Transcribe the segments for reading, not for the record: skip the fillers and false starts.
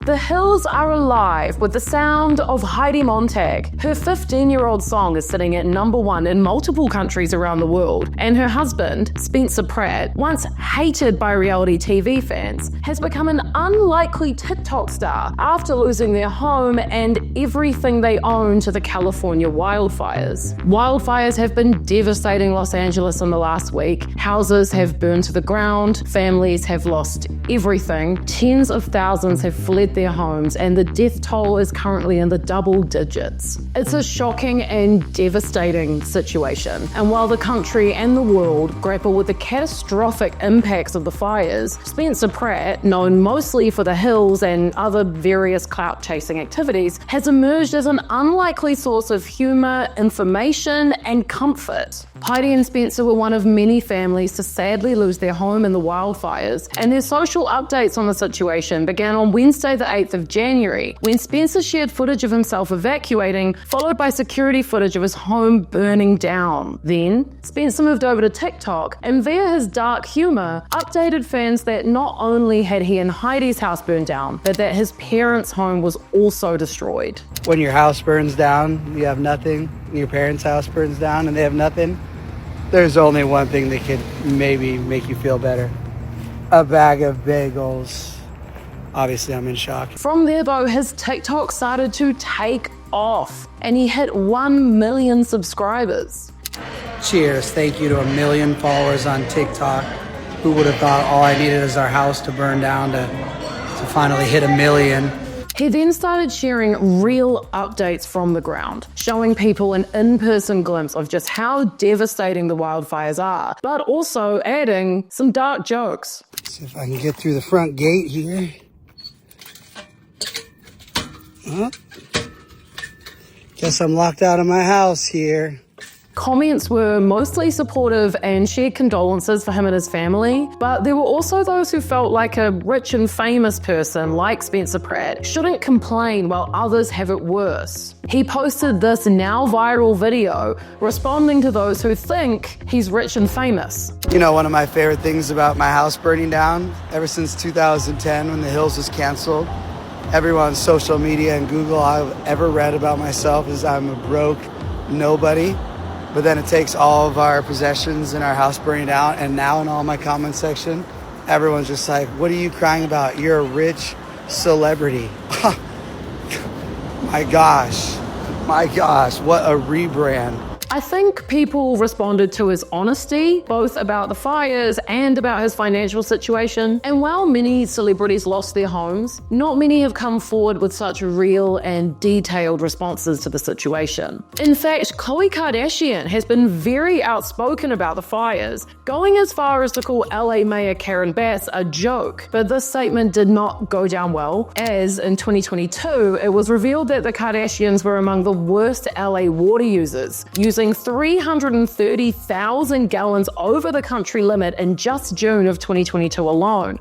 The hills are alive with the sound of Heidi Montag. Her 15-year-old song is sitting at #1 in multiple countries around the world, and her husband, Spencer Pratt, once hated by reality TV fans, has become an unlikely TikTok star after losing their home and everything they own to the California wildfires. Wildfires have been devastating Los Angeles in the last week. Houses have burned to the ground, families have lost everything, tens of thousands have fled their homes, and the death toll is currently in the double digits. It's a shocking and devastating situation, and while the country and the world grapple with the catastrophic impacts of the fires, Spencer Pratt, known mostly for the hills and other various clout-chasing activities, has emerged as an unlikely source of humor, information, and comfort. Heidi and Spencer were one of many families to sadly lose their home in the wildfires, and their social updates on the situation began on Wednesday the 8th of January, when Spencer shared footage of himself evacuating, followed by security footage of his home burning down. Then, Spencer moved over to TikTok, and via his dark humor, updated fans that not only had he and Heidi's house burned down, but that his parents' home was also destroyed. When your house burns down, you have nothing, and your parents' house burns down and they have nothing, there's only one thing that could maybe make you feel better. A bag of bagels. Obviously, I'm in shock. From there, though, his TikTok started to take off, and he hit 1 million subscribers. Cheers. Thank you to 1 million followers on TikTok. Who would have thought all I needed is our house to burn down to finally hit 1 million? He then started sharing real updates from the ground, showing people an in-person glimpse of just how devastating the wildfires are, but also adding some dark jokes. See if I can get through the front gate here. Guess I'm locked out of my house here. Comments were mostly supportive and shared condolences for him and his family, but there were also those who felt like a rich and famous person like Spencer Pratt shouldn't complain while others have it worse. He posted this now viral video responding to those who think he's rich and famous. You know, one of my favorite things about my house burning down, ever since 2010 when The Hills was canceled, everyone on social media and Google I've ever read about myself is I'm a broke nobody. But then it takes all of our possessions in our house burning down, and now in all my comment section, everyone's just like, what are you crying about? You're a rich celebrity. My gosh, what a rebrand. I think people responded to his honesty, both about the fires and about his financial situation. And while many celebrities lost their homes, not many have come forward with such real and detailed responses to the situation. In fact, Khloe Kardashian has been very outspoken about the fires, going as far as to call LA Mayor Karen Bass a joke. But this statement did not go down well, as in 2022, it was revealed that the Kardashians were among the worst LA water users, using 330,000 gallons over the country limit in just June of 2022 alone.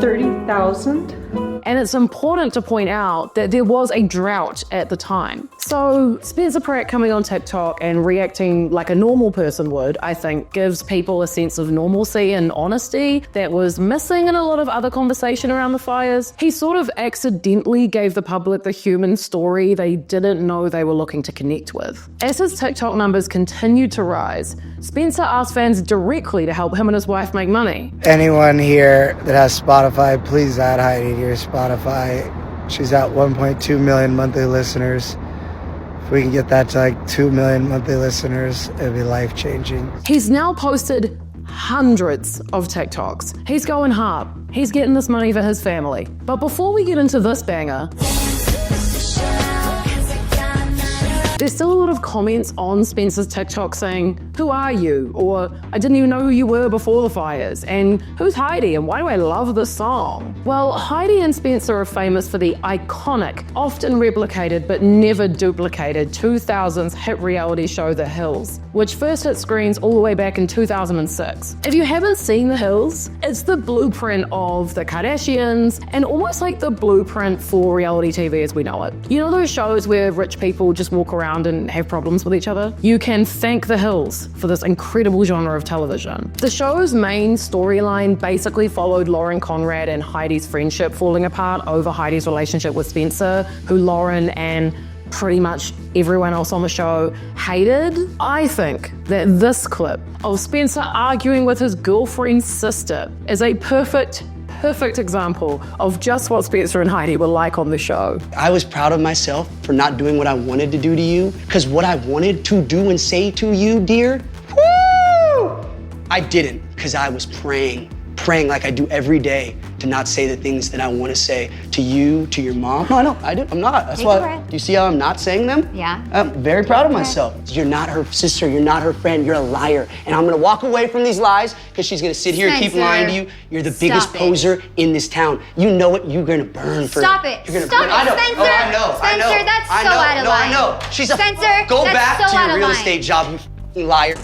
30,000? And it's important to point out that there was a drought at the time. So Spencer Pratt coming on TikTok and reacting like a normal person would, I think, gives people a sense of normalcy and honesty that was missing in a lot of other conversation around the fires. He sort of accidentally gave the public the human story they didn't know they were looking to connect with. As his TikTok numbers continued to rise, Spencer asked fans directly to help him and his wife make money. Anyone here that has Spotify, please add Heidi to your Spotify. She's at 1.2 million monthly listeners. If we can get that to like 2 million monthly listeners, it'll be life-changing. He's now posted hundreds of TikToks. He's going hard. He's getting this money for his family. But before we get into this banger, there's still a lot of comments on Spencer's TikTok saying, who are you? Or I didn't even know who you were before the fires. And who's Heidi? And why do I love this song? Well, Heidi and Spencer are famous for the iconic, often replicated but never duplicated 2000s hit reality show The Hills, which first hit screens all the way back in 2006. If you haven't seen The Hills, it's the blueprint of the Kardashians and almost like the blueprint for reality TV as we know it. You know those shows where rich people just walk around around and have problems with each other. You can thank The Hills for this incredible genre of television. The show's main storyline basically followed Lauren Conrad and Heidi's friendship falling apart over Heidi's relationship with Spencer, who Lauren and pretty much everyone else on the show hated. I think that this clip of Spencer arguing with his girlfriend's sister is a perfect example of just what Spencer and Heidi were like on the show. I was proud of myself for not doing what I wanted to do to you, because what I wanted to do and say to you, dear, woo! I didn't, because I was praying like I do every day to not say the things that I want to say to you, to your mom. No, I'm not. That's why. Do you see how I'm not saying them? Yeah. I'm very proud of myself. You're not her sister, you're not her friend, you're a liar. And I'm gonna walk away from these lies because she's gonna sit here and keep lying to you. You're the biggest poser in this town. You know it, you're gonna burn for Stop it. You're gonna Stop burn. it, I know. Spencer. Oh, I know. Spencer, that's so out of line. No, I know. She's a Spencer, go that's back so to out your of real line. estate job, you f***ing liar.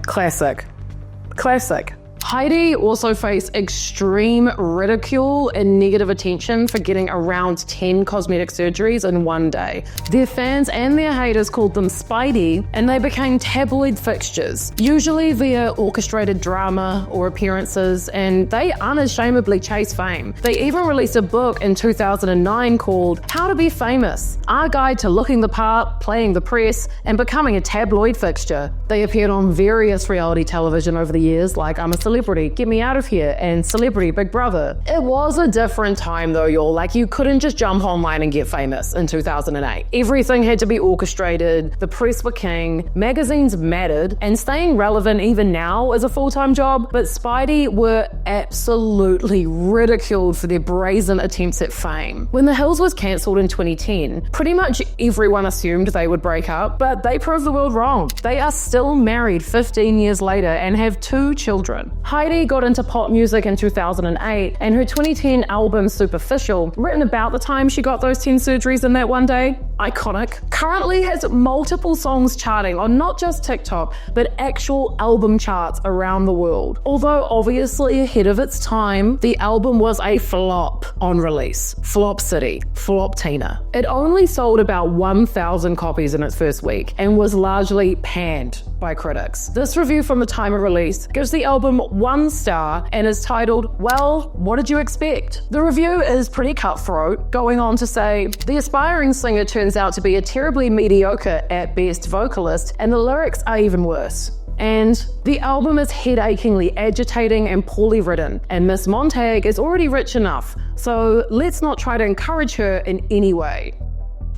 Classic. Heidi also faced extreme ridicule and negative attention for getting around 10 cosmetic surgeries in one day. Their fans and their haters called them Spidey, and they became tabloid fixtures, usually via orchestrated drama or appearances, and they unashamedly chase fame. They even released a book in 2009 called How to Be Famous, Our Guide to Looking the Part, Playing the Press, and Becoming a Tabloid Fixture. They appeared on various reality television over the years, like I'm a Celebrity, Get Me Out of Here, and Celebrity Big Brother. It was a different time though, y'all. Like, you couldn't just jump online and get famous in 2008. Everything had to be orchestrated, the press were king, magazines mattered, and staying relevant even now is a full-time job, but Spidey were absolutely ridiculed for their brazen attempts at fame. When The Hills was cancelled in 2010, pretty much everyone assumed they would break up, but they proved the world wrong. They are still married 15 years later and have 2 children. Heidi got into pop music in 2008, and her 2010 album Superficial, written about the time she got those 10 surgeries in that one day, iconic, currently has multiple songs charting on not just TikTok, but actual album charts around the world. Although obviously ahead of its time, the album was a flop on release. Flop City, Flop Tina. It only sold about 1,000 copies in its first week and was largely panned by critics. This review from the time of release gives the album 1 star and is titled, Well, what did you expect? The review is pretty cutthroat, going on to say, the aspiring singer turns out to be a terribly mediocre at best vocalist, and the lyrics are even worse. And the album is head-achingly agitating and poorly written, and Miss Montag is already rich enough, so let's not try to encourage her in any way.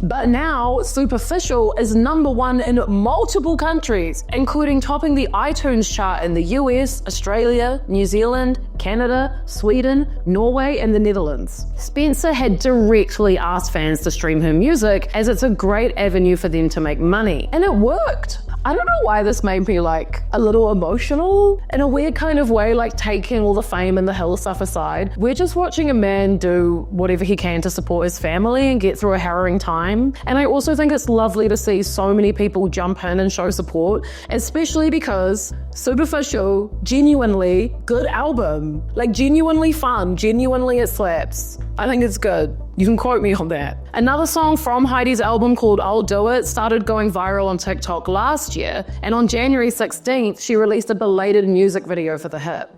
But now, Superficial is #1 in multiple countries, including topping the iTunes chart in the US, Australia, New Zealand, Canada, Sweden, Norway, and the Netherlands. Spencer had directly asked fans to stream her music, as it's a great avenue for them to make money, and it worked. I don't know why this made me like a little emotional in a weird kind of way, like taking all the fame and the Hill stuff aside. We're just watching a man do whatever he can to support his family and get through a harrowing time. And I also think it's lovely to see so many people jump in and show support, especially because Superficial, genuinely good album. Like, genuinely fun, genuinely it slaps. I think it's good. You can quote me on that. Another song from Heidi's album called I'll Do It started going viral on TikTok last year, and on January 16th, she released a belated music video for the hit.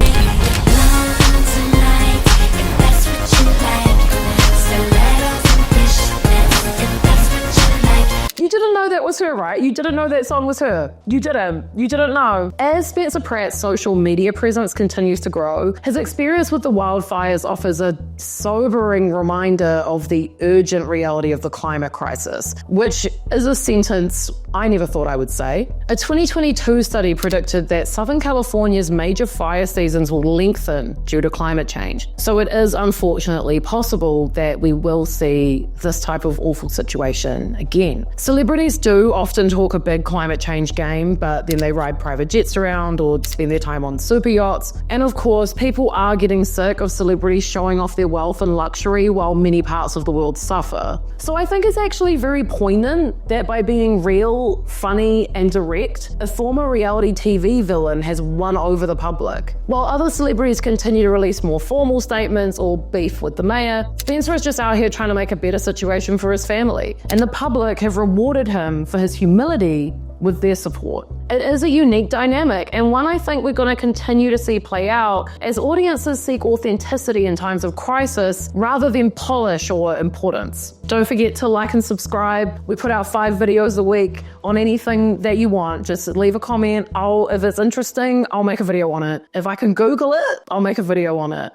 You didn't know that was her, right? You didn't know that song was her. You didn't know. As Spencer Pratt's social media presence continues to grow, his experience with the wildfires offers a sobering reminder of the urgent reality of the climate crisis, which is a sentence I never thought I would say. A 2022 study predicted that Southern California's major fire seasons will lengthen due to climate change. So it is unfortunately possible that we will see this type of awful situation again. Celebrities do do often talk a big climate change game, but then they ride private jets around or spend their time on super yachts. And of course, people are getting sick of celebrities showing off their wealth and luxury while many parts of the world suffer. So I think it's actually very poignant that by being real, funny, and direct, a former reality TV villain has won over the public. While other celebrities continue to release more formal statements or beef with the mayor, Spencer is just out here trying to make a better situation for his family. And the public have rewarded him for his humility with their support. It is a unique dynamic, and one I think we're going to continue to see play out as audiences seek authenticity in times of crisis rather than polish or importance. Don't forget to like and subscribe. We put out 5 videos a week on anything that you want. Just leave a comment. If it's interesting, I'll make a video on it. If I can Google it, I'll make a video on it.